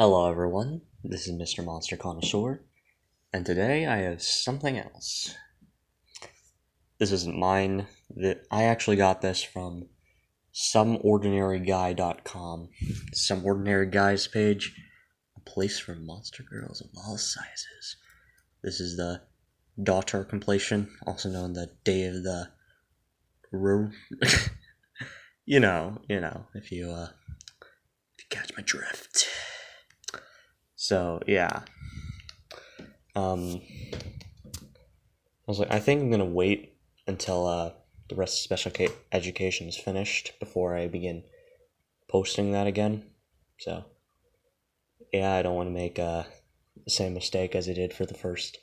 Hello everyone, this is Mr.MonsterConnoisseur, and today I have something else. This isn't mine. I actually got this from someordinaryguy.com. Some Ordinary Guys page, a place for monster girls of all sizes. This is the DOTR compilation, also known the Day of the if you catch my drift. So yeah. I was like, I think I'm gonna wait until the rest of special education is finished before I begin posting that again. So yeah, I don't want to make the same mistake as I did for the first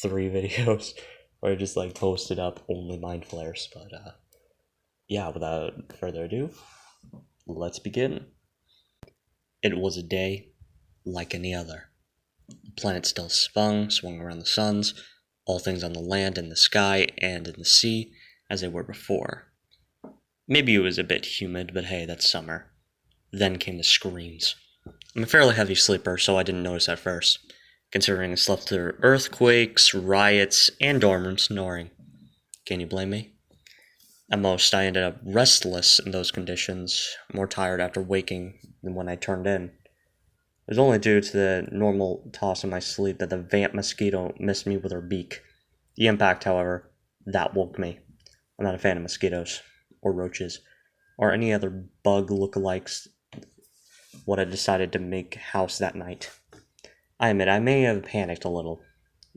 3 videos, where I just like posted up only mind flares. But yeah, without further ado, let's begin. It was a day like any other. The planet still swung around the suns, all things on the land, in the sky, and in the sea, as they were before. Maybe it was a bit humid, but hey, that's summer. Then came the screams. I'm a fairly heavy sleeper, so I didn't notice at first, considering I slept through earthquakes, riots, and dormant snoring. Can you blame me? At most, I ended up restless in those conditions, more tired after waking than when I turned in. It was only due to the normal toss in my sleep that the vamp mosquito missed me with her beak. The impact, however, that woke me. I'm not a fan of mosquitoes, or roaches, or any other bug lookalikes. What I decided to make house that night. I admit I may have panicked a little.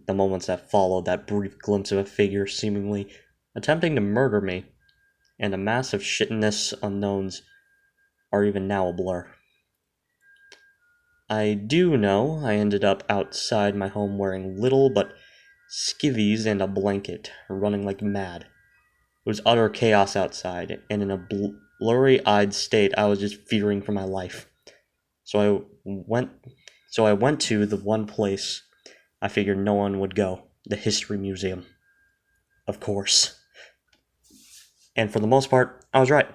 The moments that followed that brief glimpse of a figure seemingly attempting to murder me, and a mass of shitness unknowns are even now a blur. I do know I ended up outside my home wearing little but skivvies and a blanket, running like mad. It was utter chaos outside, and in a blurry-eyed state I was just fearing for my life. So I went to the one place I figured no one would go, the History Museum. Of course. And for the most part, I was right.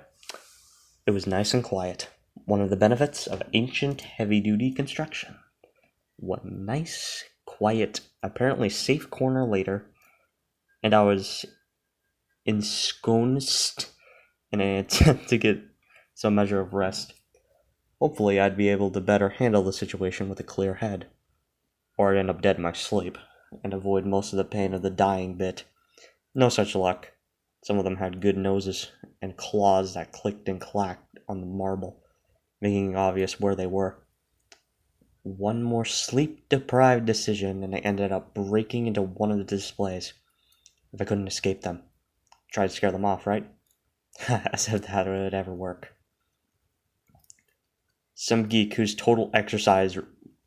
It was nice and quiet. One of the benefits of ancient heavy-duty construction. One nice, quiet, apparently safe corner later, and I was ensconced in an attempt to get some measure of rest. Hopefully I'd be able to better handle the situation with a clear head, or I'd end up dead in my sleep, and avoid most of the pain of the dying bit. No such luck. Some of them had good noses, and claws that clicked and clacked on the marble, making it obvious where they were. One more sleep-deprived decision, and I ended up breaking into one of the displays. If I couldn't escape them. Try to scare them off, right? As if that would ever work. Some geek whose total exercise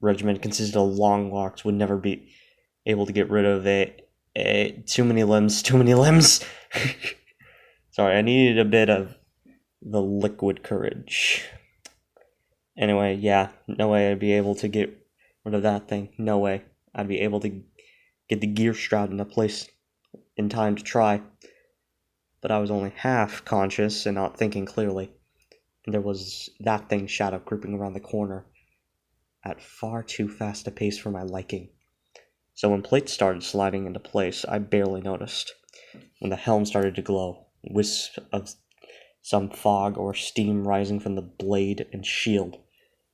regimen consisted of long walks would never be able to get rid of too many limbs. Sorry, I needed a bit of the liquid courage. Anyway, yeah, no way I'd be able to get rid of that thing. No way I'd be able to get the gear strap into place in time to try. But I was only half conscious and not thinking clearly, and there was that thing shadow creeping around the corner at far too fast a pace for my liking. So when plates started sliding into place, I barely noticed. When the helm started to glow, wisps of some fog or steam rising from the blade and shield,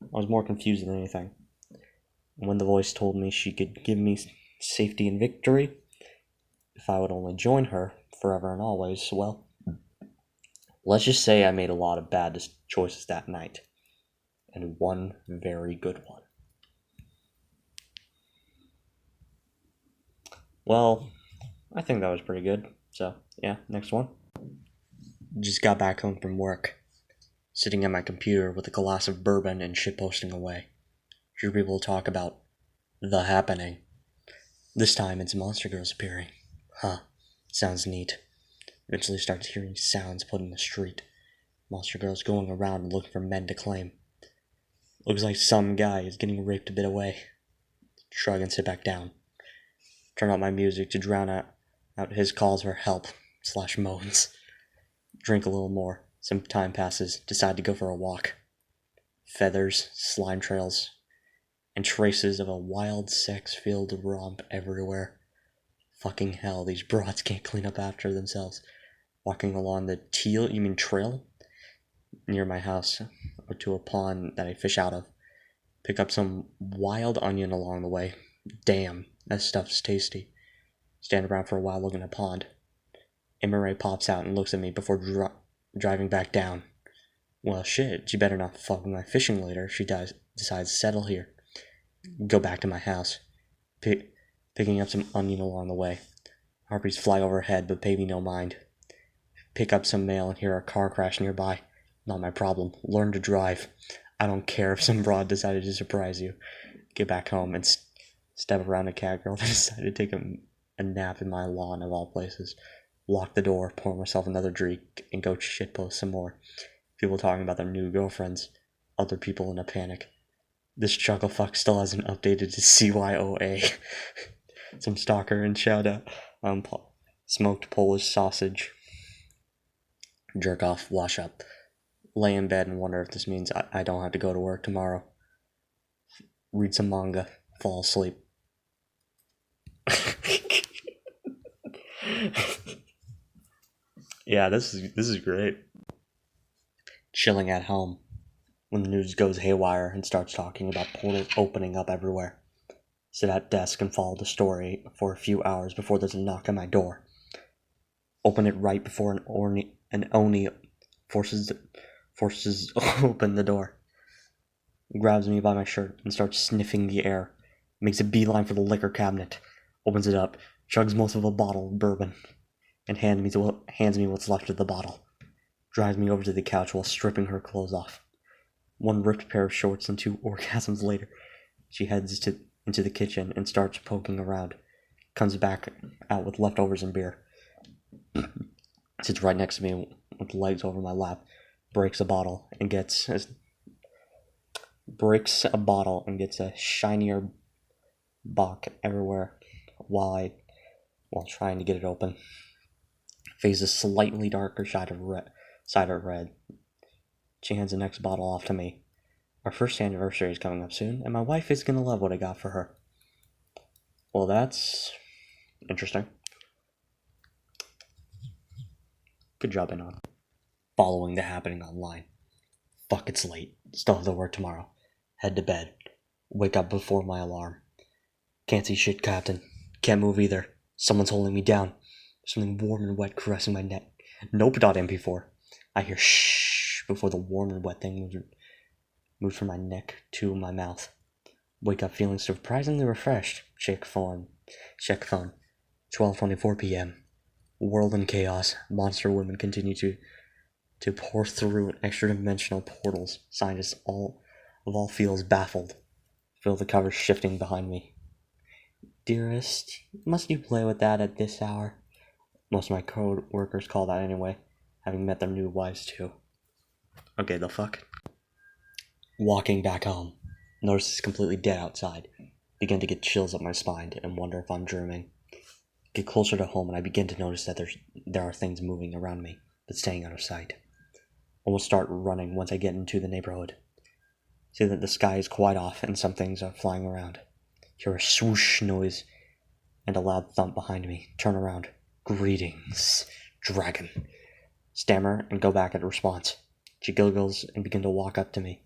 I was more confused than anything. And when the voice told me she could give me safety and victory, if I would only join her forever and always, well, let's just say I made a lot of bad choices that night, and one very good one. Well, I think that was pretty good, so yeah, next one. Just got back home from work, sitting at my computer with a glass of bourbon and shitposting away. Hear people talk about the happening. This time it's monster girls appearing. Huh, sounds neat. Eventually started hearing sounds put in the street. Monster girls going around and looking for men to claim. Looks like some guy is getting raped a bit away. Shrug and sit back down. Turn out my music to drown out his calls for help/moans. Drink a little more. Some time passes. Decide to go for a walk. Feathers, slime trails, and traces of a wild sex-filled romp everywhere. Fucking hell, these broads can't clean up after themselves. Walking along the trail? Near my house, or to a pond that I fish out of. Pick up some wild onion along the way. Damn, that stuff's tasty. Stand around for a while looking at the pond. Emma pops out and looks at me before driving back down. Well, shit, you better not fuck with my fishing later. She decides to settle here. Go back to my house. Picking up some onion along the way. Harpies fly overhead, but pay me no mind. Pick up some mail and hear a car crash nearby. Not my problem. Learn to drive. I don't care if some broad decided to surprise you. Get back home and step around a cat girl that decided to take a nap in my lawn of all places. Lock the door, pour myself another drink, and go shitpost some more. People talking about their new girlfriends. Other people in a panic. This chucklefuck still hasn't updated to CYOA. Some stalker and shout out. Smoked Polish sausage. Jerk off, wash up. Lay in bed and wonder if this means I don't have to go to work tomorrow. Read some manga. Fall asleep. Yeah, this is great. Chilling at home. When the news goes haywire and starts talking about portals opening up everywhere. Sit at desk and follow the story for a few hours before there's a knock on my door. Open it right before an Oni forces open the door. Grabs me by my shirt and starts sniffing the air. Makes a beeline for the liquor cabinet. Opens it up, chugs most of a bottle of bourbon, and hands me what's left of the bottle. Drives me over to the couch while stripping her clothes off. One ripped pair of shorts and 2 orgasms later, she heads into the kitchen and starts poking around. Comes back out with leftovers and beer. Sits right next to me with legs over my lap. Breaks a bottle and gets a shinier Bach everywhere while trying to get it open. Face a slightly darker side of red. She hands the next bottle off to me. Our first anniversary is coming up soon, and my wife is gonna love what I got for her. Well, that's interesting. Good job, Anon. Following the happening online. Fuck, it's late. Still have to work tomorrow. Head to bed. Wake up before my alarm. Can't see shit, Captain. Can't move either. Someone's holding me down. Something warm and wet caressing my neck. Nope, .mp4. I hear shh before the warm and wet thing moves from my neck to my mouth. Wake up feeling surprisingly refreshed. Check phone. 12:24 p.m. World in chaos. Monster women continue to pour through extra-dimensional portals. Scientists of all fields baffled. Feel the covers shifting behind me. Dearest, must you play with that at this hour? Most of my co-workers call that anyway, having met their new wives too. Okay, the fuck? Walking back home. Notice it's completely dead outside. Begin to get chills up my spine and wonder if I'm dreaming. Get closer to home and I begin to notice that there are things moving around me, but staying out of sight. Almost start running once I get into the neighborhood. See that the sky is quite off and some things are flying around. Hear a swoosh noise and a loud thump behind me. Turn around. Greetings, dragon. Stammer and go back at response. She giggles and begins to walk up to me.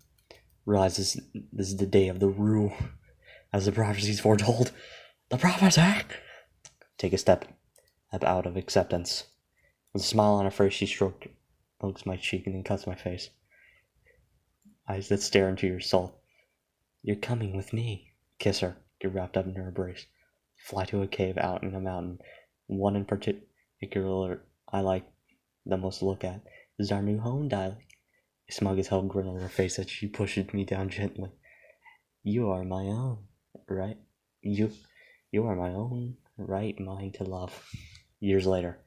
Realizes this is the day of the rue, as the prophecies foretold. The prophecy! Take a step out of acceptance. With a smile on her face, she strokes my cheek and then cuts my face. Eyes that stare into your soul. You're coming with me. Kiss her. Get wrapped up in her embrace. Fly to a cave out in a mountain. One in particular I like the most to look at. This is our new home, darling. A smug as hell grin on her face as she pushes me down gently. You are my own, right? You are my own, right mind to love. Years later,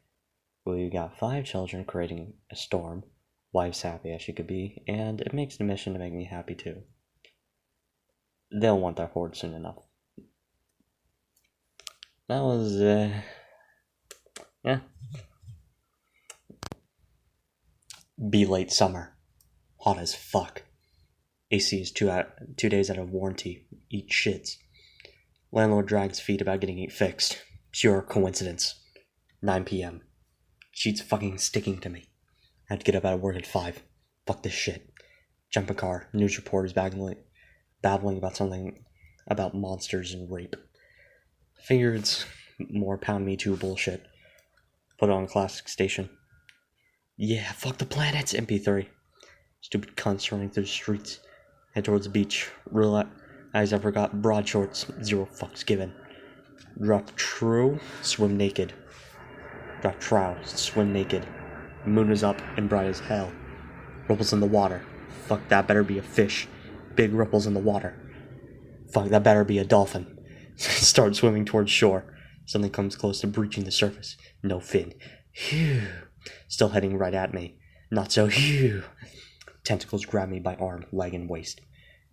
we got 5 children creating a storm. Wife's happy as she could be, and it makes the mission to make me happy too. They'll want their horde soon enough. That was, yeah. Be late summer. Hot as fuck. AC is 2 days out of warranty. eat shits. Landlord drags feet about getting it fixed. Pure coincidence. 9 p.m. Sheet's fucking sticking to me. I had to get up out of work at 5. Fuck this shit. Jump a car. News reporters babbling about something about monsters and rape. Figure it's more Pound Me Too bullshit. Put it on classic station. Yeah, fuck the planets, MP3. Stupid cunts running through the streets. Head towards the beach. Realize I forgot broad shorts. 0 fucks given. Drop true, swim naked. Drop trow, swim naked. The moon is up and bright as hell. Ripples in the water. Fuck, that better be a fish. Big ripples in the water. Fuck, that better be a dolphin. Start swimming towards shore. Something comes close to breaching the surface. No fin. Phew. Still heading right at me. Not so phew. Tentacles grab me by arm, leg, and waist.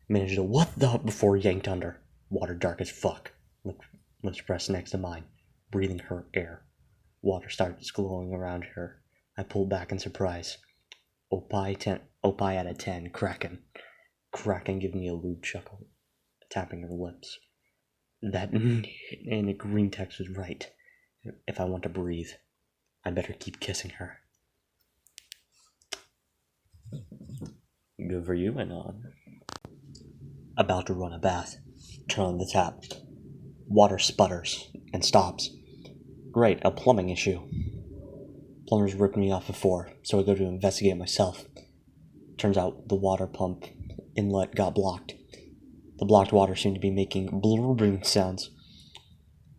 Managed to what the before yanked under. Water dark as fuck. Lips pressed next to mine. Breathing her air. Water starts glowing around her. I pull back in surprise. Opie out of 10. Kraken. Kraken giving me a lewd chuckle. Tapping her lips. That and the green text was right. If I want to breathe, I better keep kissing her. Good for you, Anon. About to run a bath. Turn on the tap. Water sputters and stops. Great, a plumbing issue. Plumbers ripped me off before, so I go to investigate myself. Turns out the water pump inlet got blocked. The blocked water seemed to be making blubbering sounds.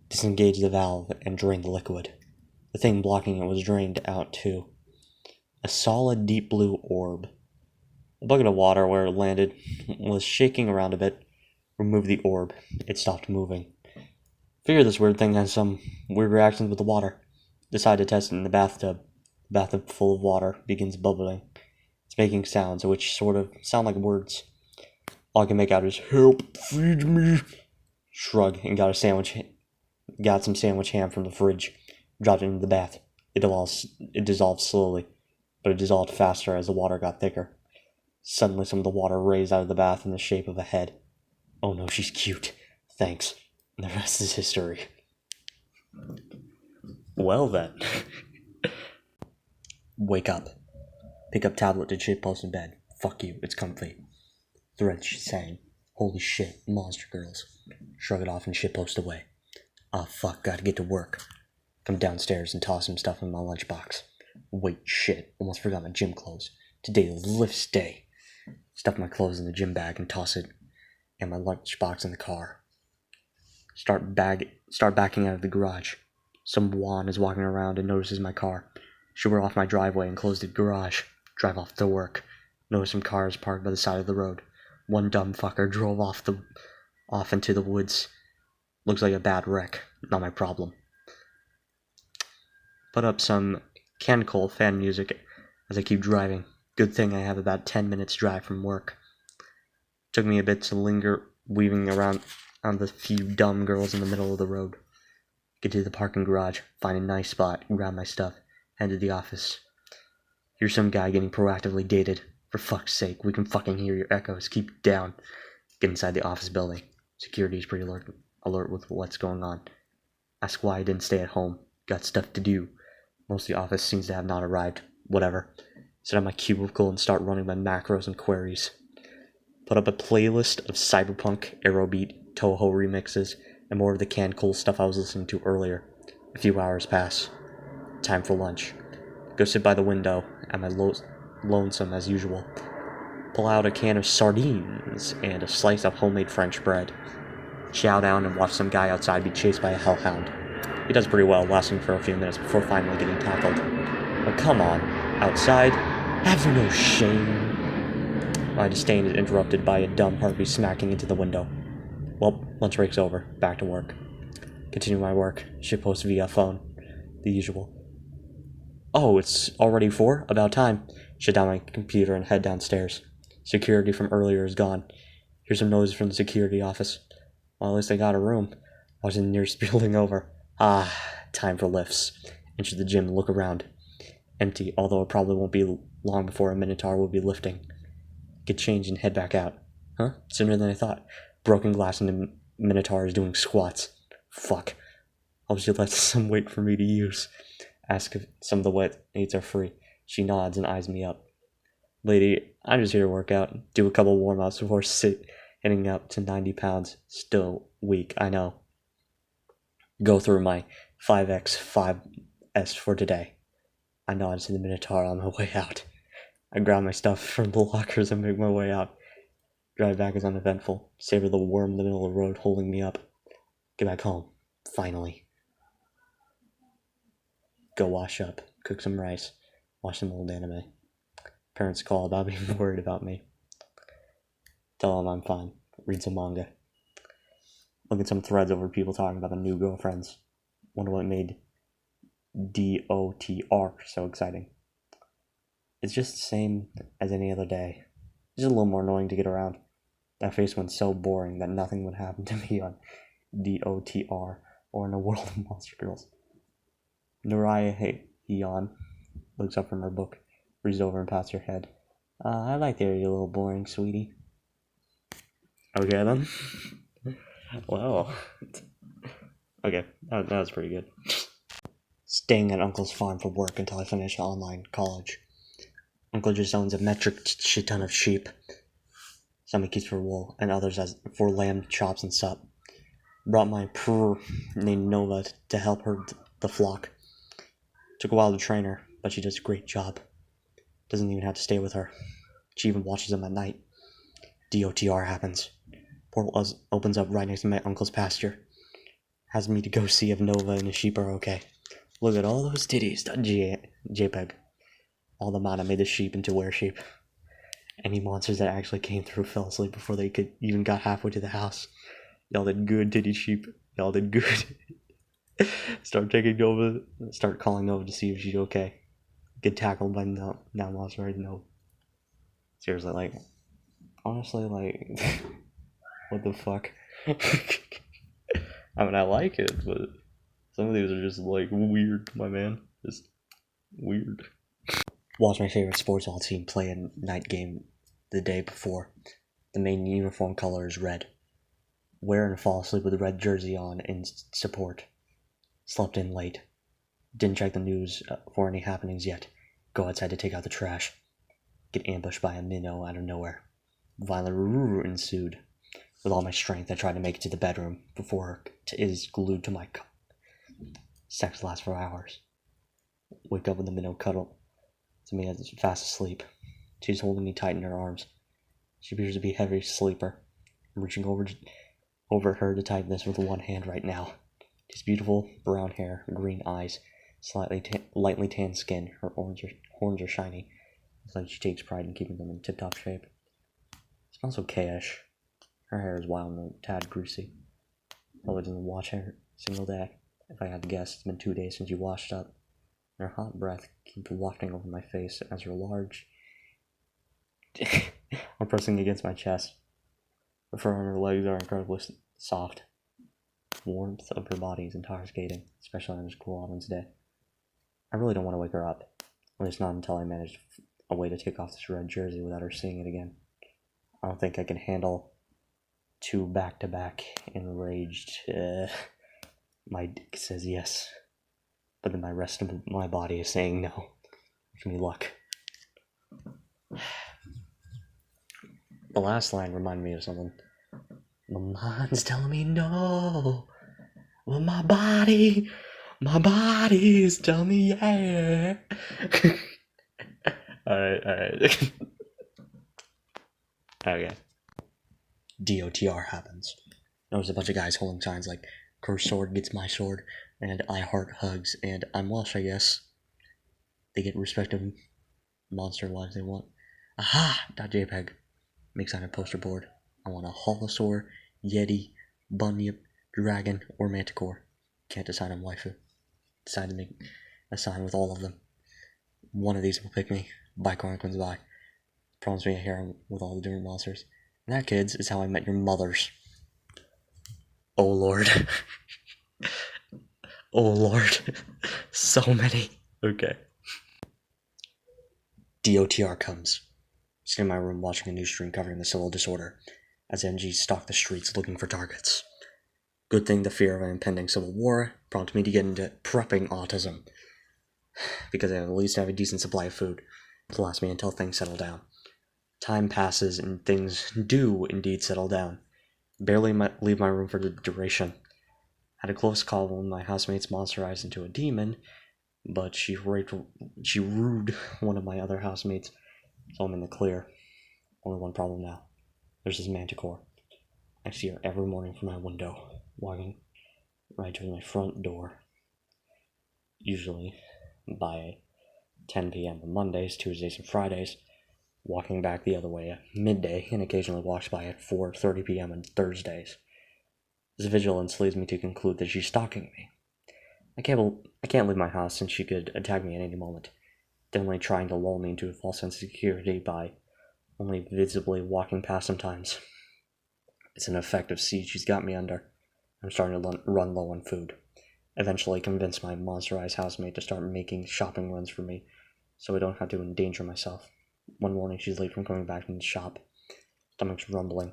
Disengage the valve and drain the liquid. The thing blocking it was drained out too. A solid deep blue orb. The bucket of water where it landed was shaking around a bit. Remove the orb. It stopped moving. Figure this weird thing has some weird reactions with the water. Decide to test it in the bathtub. The bathtub full of water begins bubbling. It's making sounds which sort of sound like words. All I can make out is "Help, feed me." Shrug and got some sandwich ham from the fridge. Dropped it into the bath. It dissolved slowly, but it dissolved faster as the water got thicker. Suddenly some of the water raised out of the bath in the shape of a head. Oh no, she's cute. Thanks. And the rest is history. Well then. Wake up. Pick up tablet to shitpost in bed. Fuck you, it's comfy. Thread, she's saying. Holy shit, monster girls. Shrug it off and shitpost away. Ah, fuck, gotta get to work. Come downstairs and toss some stuff in my lunchbox. Wait, shit, almost forgot my gym clothes. Today is lifts day. Stuff my clothes in the gym bag and toss it and my lunchbox in the car. Start backing out of the garage. Some Juan is walking around and notices my car. Shoot off my driveway and close the garage. Drive off to work. Notice some cars parked by the side of the road. One dumb fucker drove off into the woods. Looks like a bad wreck. Not my problem. Put up some Cancol fan music as I keep driving. Good thing I have about 10 minutes drive from work. Took me a bit to linger, weaving around on the few dumb girls in the middle of the road. Get to the parking garage, find a nice spot, grab my stuff, head to the office. Here's some guy getting proactively dated. For fuck's sake, we can fucking hear your echoes. Keep it down. Get inside the office building. Security's pretty alert with what's going on. Ask why I didn't stay at home. Got stuff to do. Most of the office seems to have not arrived. Whatever. Sit on my cubicle and start running my macros and queries. Put up a playlist of cyberpunk, Aerobeat, Toho remixes, and more of the canned cool stuff I was listening to earlier. A few hours pass. Time for lunch. Go sit by the window, at my lonesome as usual. Pull out a can of sardines and a slice of homemade French bread. Chow down and watch some guy outside be chased by a hellhound. He does pretty well, lasting for a few minutes before finally getting tackled. But come on, outside? Have you no shame? My disdain is interrupted by a dumb heartbeat smacking into the window. Well, lunch break's over. Back to work. Continue my work. Shitpost via phone. The usual. Oh, it's already 4? About time. Shut down my computer and head downstairs. Security from earlier is gone. Here's some noise from the security office. Well, at least I got a room. I was in the nearest building over. Ah, time for lifts. Enter the gym and look around. Empty, although it probably won't be long before a Minotaur will be lifting. Get changed and head back out. Huh? Sooner than I thought. Broken glass and the Minotaur is doing squats. Fuck. Hope she left some weight for me to use. Ask if some of the weights are free. She nods and eyes me up. Lady, I'm just here to work out. Do a couple warm-ups before hitting up to 90 pounds. Still weak, I know. Go through my 5x 5s for today. I nod to the Minotaur on my way out. I grab my stuff from the lockers and make my way out. Drive back is uneventful. Savor the worm in the middle of the road holding me up. Get back home. Finally. Go wash up. Cook some rice. Watch some old anime. Parents call about being worried about me. Tell them I'm fine. Read some manga. Look at some threads over people talking about the new girlfriends. Wonder what made DOTR so exciting. It's just the same as any other day. Just a little more annoying to get around. That face went so boring that nothing would happen to me on DOTR or in a world of monster girls. Naraya Heian looks up from her book, reads over and pats her head. I like the area a little boring, sweetie. Okay then. Wow. Okay, that was pretty good. Staying at Uncle's farm for work until I finish online college. Uncle just owns a metric shit ton of sheep. Some he keeps for wool, and others as for lamb chops and sup. Brought my prr named Nova to help her the flock. Took a while to train her, but she does a great job. Doesn't even have to stay with her. She even watches them at night. DOTR happens. Portal opens up right next to my uncle's pasture. Has me to go see if Nova and the sheep are okay. Look at all those titties. JPEG. All the mana made the sheep into were-sheep. Any monsters that actually came through fell asleep before they could even got halfway to the house. Y'all did good, titty sheep. Y'all did good. Start calling Nova to see if she's okay. Get tackled by now monster right no. Seriously, like, honestly, like, what the fuck? I mean, I like it, but some of these are just, like, weird, my man. Just weird. Watch my favorite sports hall team play a night game the day before. The main uniform color is red. Wear and fall asleep with a red jersey on in support. Slept in late. Didn't check the news for any happenings yet. Go outside to take out the trash. Get ambushed by a minnow out of nowhere. Violent roo ensued. With all my strength, I tried to make it to the bedroom before it is glued to my cup. Sex lasts for hours. Wake up with the minnow cuddle to me as fast asleep. She's holding me tight in her arms. She appears to be a heavy sleeper. I'm reaching over her to tighten this with one hand right now. She's beautiful, brown hair, green eyes, lightly tanned skin. Her horns are shiny. It's like she takes pride in keeping them in tip-top shape. Smells okay-ish. Her hair is wild and a tad greasy. Probably doesn't wash hair a single day. If I had to guess, it's been 2 days since you washed up. Her hot breath keeps wafting over my face as her large are pressing against my chest. The fur on her legs are incredibly soft. The warmth of her body is intoxicating, especially on this cool autumn's day. I really don't want to wake her up, at least not until I manage a way to take off this red jersey without her seeing it again. I don't think I can handle 2 back-to-back enraged. My dick says yes, but then my rest of my body is saying no. Wish me luck. The last line reminded me of something. My mind's telling me no, well my body's telling me yeah. Alright. Okay. DOTR happens. There's a bunch of guys holding signs like "Cursed sword gets my sword" and "I heart hugs" and "I'm Welsh, I guess." They get respective monster lives they want. Aha.jpg. Makes on a poster board. I want a Holosaur, Yeti, Bunyip, Dragon, or Manticore. Can't decide on waifu. Decide to make a sign with all of them. One of these will pick me. Bicorn comes by. Promise me a harem with all the different monsters. And that, kids, is how I met your mothers. Oh lord. Oh lord. So many. Okay. DOTR comes. Sitting in my room watching a news stream covering the civil disorder. as NGs stalked the streets looking for targets. Good thing the fear of an impending civil war prompted me to get into prepping autism, because I at least have a decent supply of food to last me until things settle down. Time passes and things do indeed settle down. Barely leave my room for the duration. Had a close call when my housemates monsterized into a demon, but she rude one of my other housemates, so I'm in the clear. Only one problem now. There's this manticore. I see her every morning from my window, walking right towards my front door. Usually by 10 p.m. on Mondays, Tuesdays, and Fridays, walking back the other way at midday, and occasionally walks by at 4:30 p.m. on Thursdays. This vigilance leads me to conclude that she's stalking me. I can't leave my house since she could attack me at any moment, definitely trying to lull me into a false sense of security by only visibly walking past sometimes. It's an effective siege she's got me under. I'm starting to run low on food. Eventually convince my monsterized housemate to start making shopping runs for me, so I don't have to endanger myself. One morning she's late from coming back from the shop. Stomach's rumbling.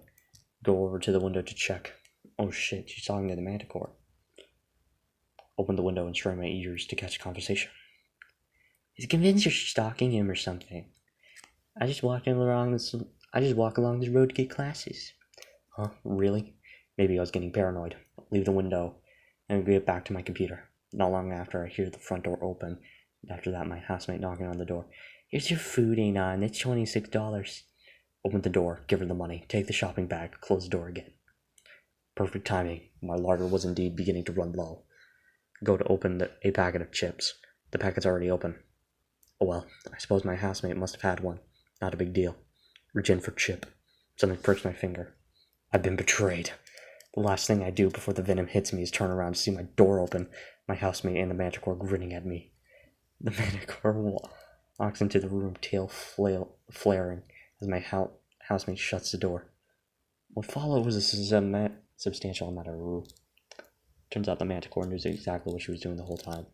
Go over to the window to check. Oh shit, she's talking to the manticore. Open the window and strain my ears to catch a conversation. He's convinced you're stalking him or something. I just walk along this road to get classes. Huh? Really? Maybe I was getting paranoid. Leave the window and get back to my computer. Not long after, I hear the front door open. After that, my housemate knocking on the door. Here's your food, Anon. It's $26. Open the door, give her the money, take the shopping bag, close the door again. Perfect timing. My larder was indeed beginning to run low. Go to open a packet of chips. The packet's already open. Oh well, I suppose my housemate must have had one. Not a big deal. Reach in for chip. Something pricks my finger. I've been betrayed. The last thing I do before the venom hits me is turn around to see my door open, my housemate and the manticore grinning at me. The manticore walks into the room, tail flaring, as my housemate shuts the door. What followed was a substantial amount of rue. Turns out the manticore knew exactly what she was doing the whole time.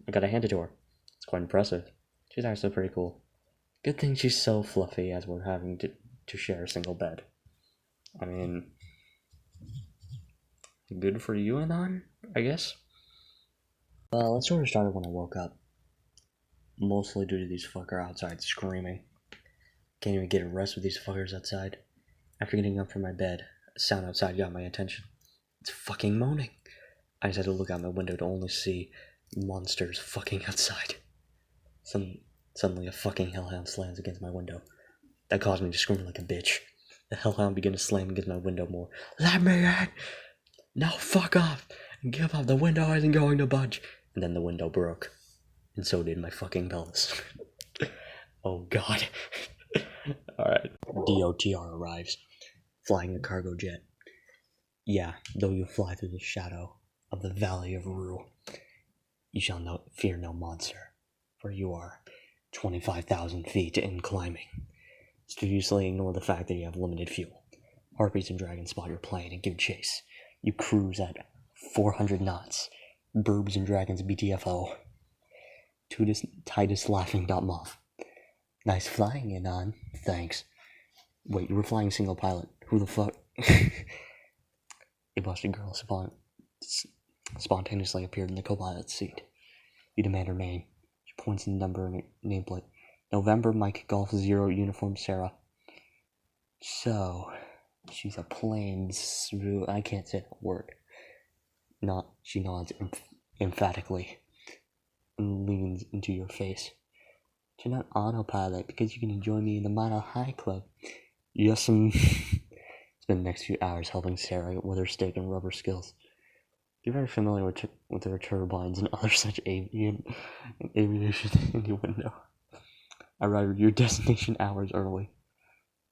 I gotta hand it to her. It's quite impressive. She's actually pretty cool. Good thing she's so fluffy as we're having to share a single bed. I mean, good for you, Anon, I guess. Well, it sort of started when I woke up. Mostly due to these fuckers outside screaming. Can't even get a rest with these fuckers outside. After getting up from my bed, a sound outside got my attention. It's fucking moaning. I just had to look out my window to only see monsters fucking outside. Suddenly a fucking hellhound slams against my window. That caused me to scream like a bitch. The hellhound began to slam against my window more. Let me in! No, fuck off! Give up, the window isn't going to budge. And then the window broke. And so did my fucking pelvis. Oh god. Alright. DOTR arrives, flying a cargo jet. Yeah, though you fly through the shadow of the Valley of Rue, you shall fear no monster, for you are 25,000 feet in climbing. Studiously ignore the fact that you have limited fuel. Harpies and dragons spot your plane and give chase. You cruise at 400 knots. Burbs and dragons BTFO. Titus laughing.muff. Nice flying, Anon. Thanks. Wait, you were flying single pilot. Who the fuck? A busted girl spontaneously appeared in the co-pilot's seat. You demand her name. She points to the number in her nameplate. November Mike Golf 0 Uniform Sarah. So, she's a plain I can't say that word. She nods emphatically and leans into your face. You're not autopilot because you can join me in the Mile High Club. Yes, spend the next few hours helping Sarah with her steak and rubber skills. You're very familiar with her turbines and other such aviation innuendo. Arrive at your destination hours early.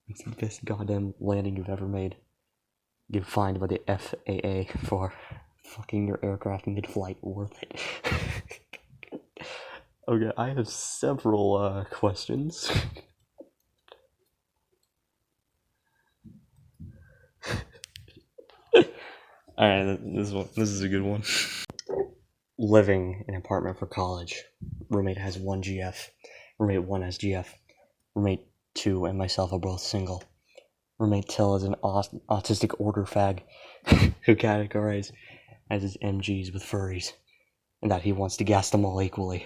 It's the best goddamn landing you've ever made. Get fined by the FAA for fucking your aircraft mid-flight. Worth it. Okay, I have several questions. Alright, this is a good one. Living in an apartment for college. Roommate has 1 GF. Roommate 1 has GF. Roommate 2 and myself are both single. Roommate Till is an autistic order fag who categorizes as his MGs with furries, and that he wants to gas them all equally.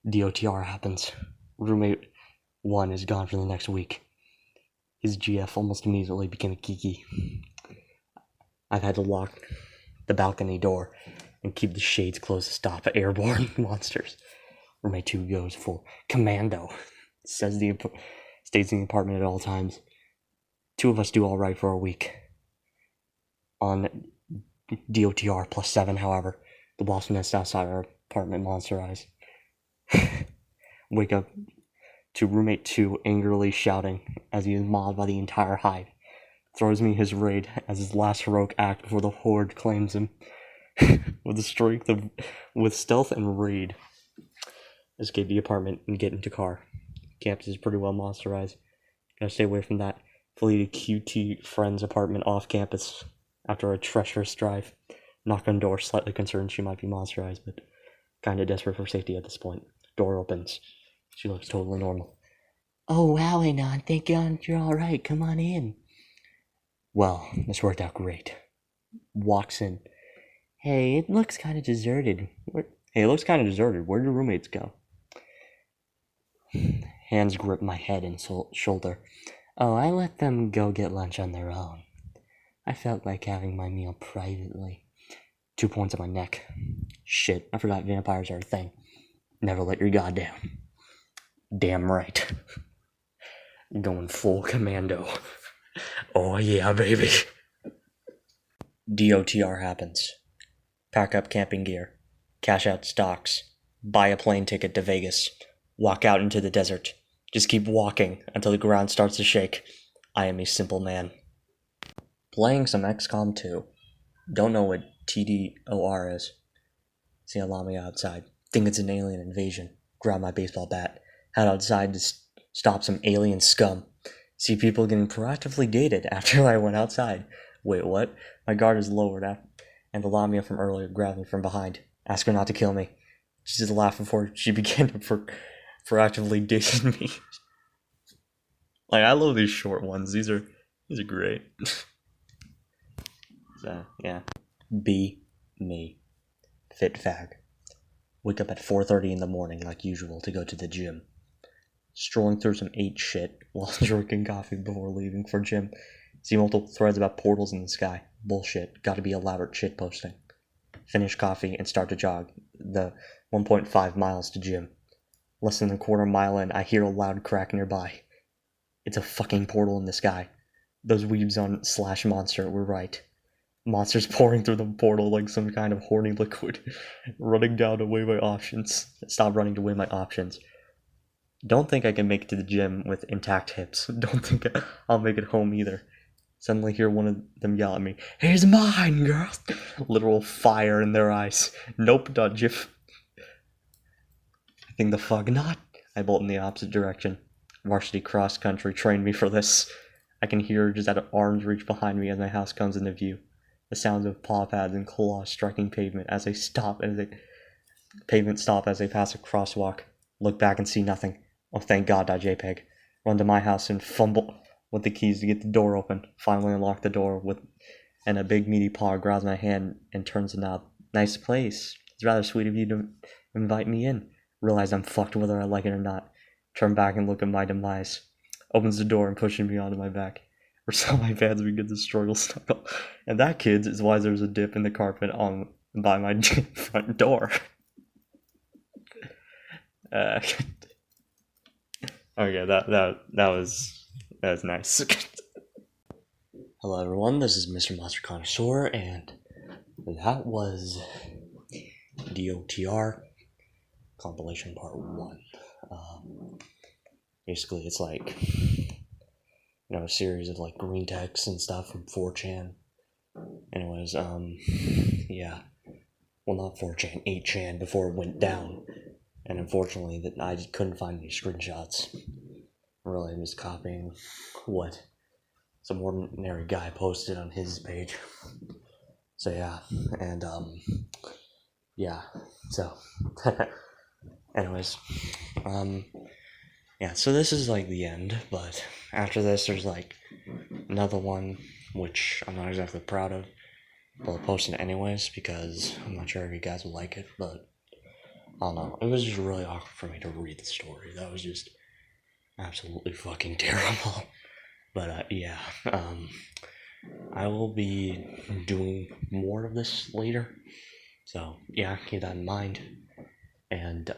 DOTR happens. Roommate 1 is gone for the next week. His GF almost immediately became a Kiki. I've had to lock the balcony door and keep the shades closed to stop airborne monsters. Roommate 2 goes full commando. Stays in the apartment at all times. 2 of us do all right for a week. On DOTR +7, however, the boss nests outside our apartment monsterized. Wake up to roommate 2 angrily shouting as he is mobbed by the entire hive. Throws me his raid as his last heroic act before the horde claims him. With the strength of, with stealth and raid, escape the apartment and get into car. Campus is pretty well monsterized. Gotta stay away from that. Flee to QT friend's apartment off campus after a treacherous drive. Knock on door, slightly concerned she might be monsterized, but kinda desperate for safety at this point. Door opens. She looks totally normal. Oh wow, Anon, thank God you're alright, come on in. Well, this worked out great. Walks in. Hey, it looks kinda deserted. Where'd your roommates go? Hands grip my head and shoulder. Oh, I let them go get lunch on their own. I felt like having my meal privately. 2 points on my neck. Shit, I forgot vampires are a thing. Never let your guard down. Damn right. Going full commando. Oh yeah, baby. DOTR happens. Pack up camping gear. Cash out stocks. Buy a plane ticket to Vegas. Walk out into the desert. Just keep walking until the ground starts to shake. I am a simple man. Playing some XCOM 2. Don't know what TDOR is. See a llama outside. Think it's an alien invasion. Grab my baseball bat. Head outside to stop some alien scum. See people getting proactively dated after I went outside. Wait, what? My guard is lowered and the lamia from earlier grabbed me from behind. Ask her not to kill me. She just laughed before she began to proactively date me. Like, I love these short ones. These are great. So, yeah. Be me. Fit fag. Wake up at 4:30 in the morning like usual to go to the gym. Strolling through some 8 shit while drinking coffee before leaving for gym. See multiple threads about portals in the sky. Bullshit. Gotta be elaborate shit posting. Finish coffee and start to jog the 1.5 miles to gym. Less than a quarter mile in, I hear a loud crack nearby. It's a fucking portal in the sky. Those weebs on /monster were right. Monsters pouring through the portal like some kind of horny liquid. Running down to weigh my options. Stop running to weigh my options. Don't think I can make it to the gym with intact hips. Don't think I'll make it home either. Suddenly hear one of them yell at me. Here's mine, girl! Literal fire in their eyes. Nope, not Jif. I think the fuck not. I bolt in the opposite direction. Varsity cross country trained me for this. I can hear just at arm's reach behind me as my house comes into view. The sounds of paw pads and claws striking pavement as they pass a crosswalk. Look back and see nothing. Oh, thank God, .jpg. Run to my house and fumble with the keys to get the door open. Finally unlock the door and a big meaty paw grabs my hand and turns the knob. Nice place. It's rather sweet of you to invite me in. Realize I'm fucked whether I like it or not. Turn back and look at my demise. Opens the door and pushes me onto my back. Or so my pants begin to struggle snuggle. And that, kids, is why there's a dip in the carpet by my front door. Okay, that was nice. Hello everyone, this is Mr.MonsterConnoisseur, and that was DOTR Compilation Part 1. Basically, it's like, a series of like green text and stuff from 4chan. Anyways, yeah. Well, not 4chan, 8chan before it went down. And unfortunately, that I just couldn't find any screenshots. Really, I'm just copying what some ordinary guy posted on his page. So yeah, and yeah. So, anyways, yeah, so this is like the end, but after this there's like another one which I'm not exactly proud of, but I'll post it anyways because I'm not sure if you guys will like it, but I don't know. It was just really awkward for me to read the story. That was just absolutely fucking terrible. But yeah, I will be doing more of this later. So yeah, keep that in mind. And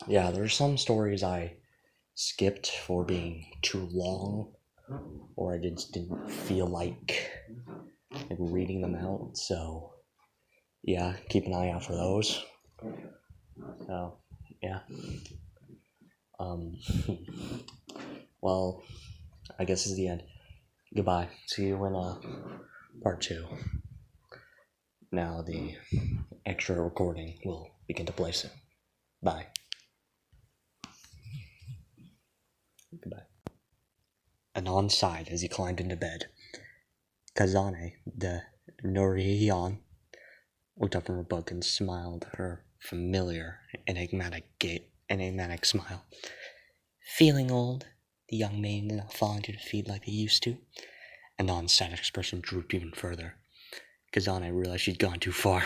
yeah, there's some stories I skipped for being too long, or I just didn't feel like reading them out. So yeah, keep an eye out for those. So yeah. Well, I guess this is the end. Goodbye. See you in part 2. Now the extra recording will begin to play soon. Bye. Goodbye. Anon sighed as he climbed into bed. Kazane, the Norihion, looked up from her book and smiled her familiar, enigmatic smile. Feeling old? The young maiden did not fall into defeat like they used to. Anon's sad expression drooped even further. Kazane realized she'd gone too far,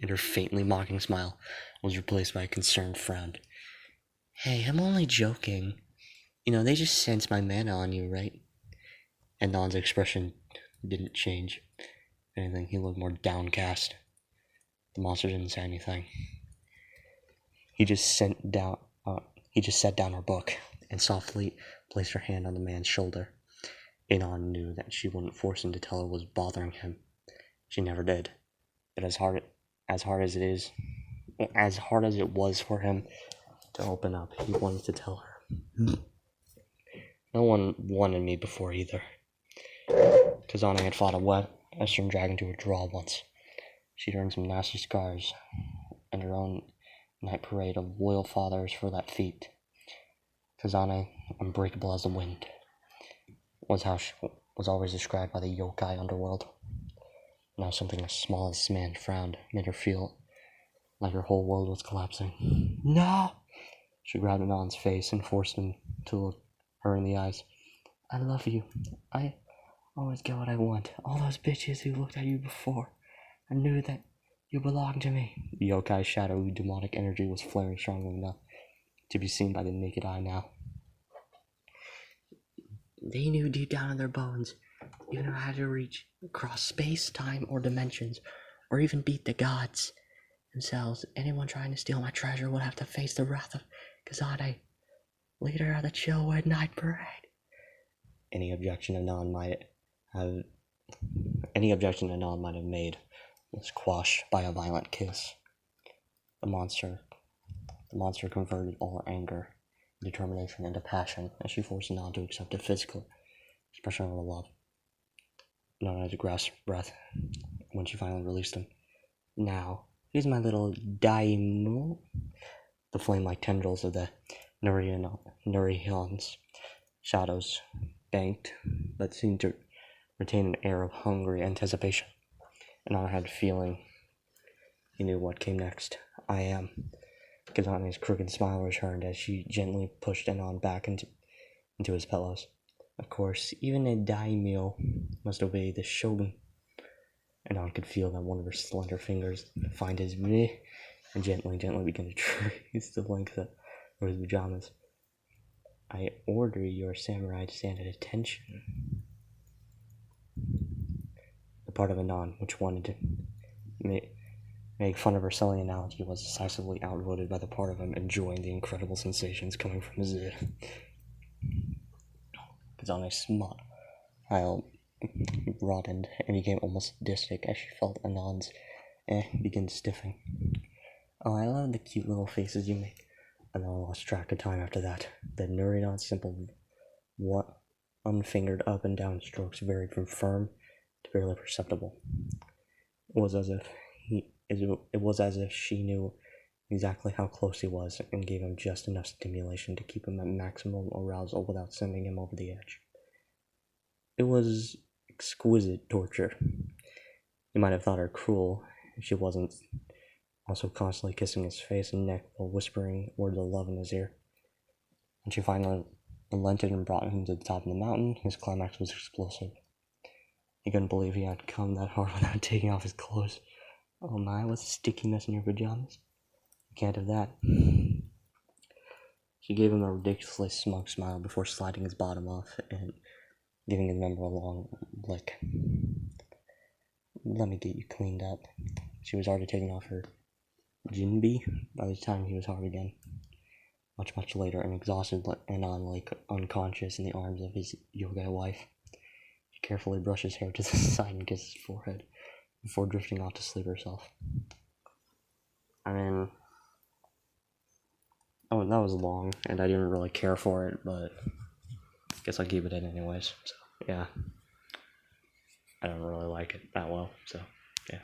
and her faintly mocking smile was replaced by a concerned frown. Hey, I'm only joking. You know, they just sense my mana on you, right? Anon's expression didn't change. If anything, he looked more downcast. The monster didn't say anything. He just set down her book and softly placed her hand on the man's shoulder. Anon knew that she wouldn't force him to tell her what was bothering him. She never did. But as hard as it was for him to open up, he wanted to tell her. No one wanted me before either. Kazane had fought a western dragon to a draw once. She'd earned some nasty scars, and her own night parade of loyal fathers for that feat. Kazane, unbreakable as the wind, was how she was always described by the yokai underworld. Now something as small as this man frowned made her feel like her whole world was collapsing. No! She grabbed Anon's face and forced him to look her in the eyes. I love you. I always get what I want. All those bitches who looked at you before. I knew that you belonged to me. The yokai's shadowy demonic energy was flaring strongly enough to be seen by the naked eye now. They knew deep down in their bones, even if I had to reach across space, time, or dimensions, or even beat the gods themselves, anyone trying to steal my treasure would have to face the wrath of Kazane, leader of the Chillwood Night Parade. Any objection Anon might have made was quashed by a violent kiss. The monster converted all her anger and determination into passion as she forced Anon to accept a physical expression of her love. Anon had to grasp breath when she finally released him. Now, here's my little daimyo. The flame-like tendrils of the Nurihion's shadows banked, but seemed to retain an air of hungry anticipation. Anon had a feeling he knew what came next. I am. Kazane's crooked smile returned as she gently pushed Anon back into his pillows. Of course, even a daimyo must obey the shogun. Anon could feel that one of her slender fingers find his meh and gently begin to trace the length of his pajamas. I order your samurai to stand at attention. The part of Anon which wanted to make fun of her silly analogy was decisively outvoted by the part of him enjoying the incredible sensations coming from his ear. Kazane's smile broadened and became almost sadistic as she felt Anon's begin stiffening. Oh, I love the cute little faces you make. Anon lost track of time after that. The Nurion's simple, unfingered up and down strokes varied from firm to barely perceptible. It was as if she knew exactly how close he was and gave him just enough stimulation to keep him at maximum arousal without sending him over the edge. It was exquisite torture. You might have thought her cruel if she wasn't also constantly kissing his face and neck while whispering words of love in his ear. When she finally relented and brought him to the top of the mountain, his climax was explosive. He couldn't believe he had come that hard without taking off his clothes. Oh my, what's a sticky mess in your pajamas? You can't have that. She gave him a ridiculously smug smile before sliding his bottom off and giving his member a long lick. Let me get you cleaned up. She was already taking off her jinbi by the time he was hard again. Much later, and exhausted and unconscious in the arms of his yoga wife, he carefully brushed his hair to the side and kissed his forehead before drifting off to sleep herself. I mean, oh, that was long, and I didn't really care for it, but I guess I'll keep it in anyways. So, yeah. I don't really like it that well, so, yeah.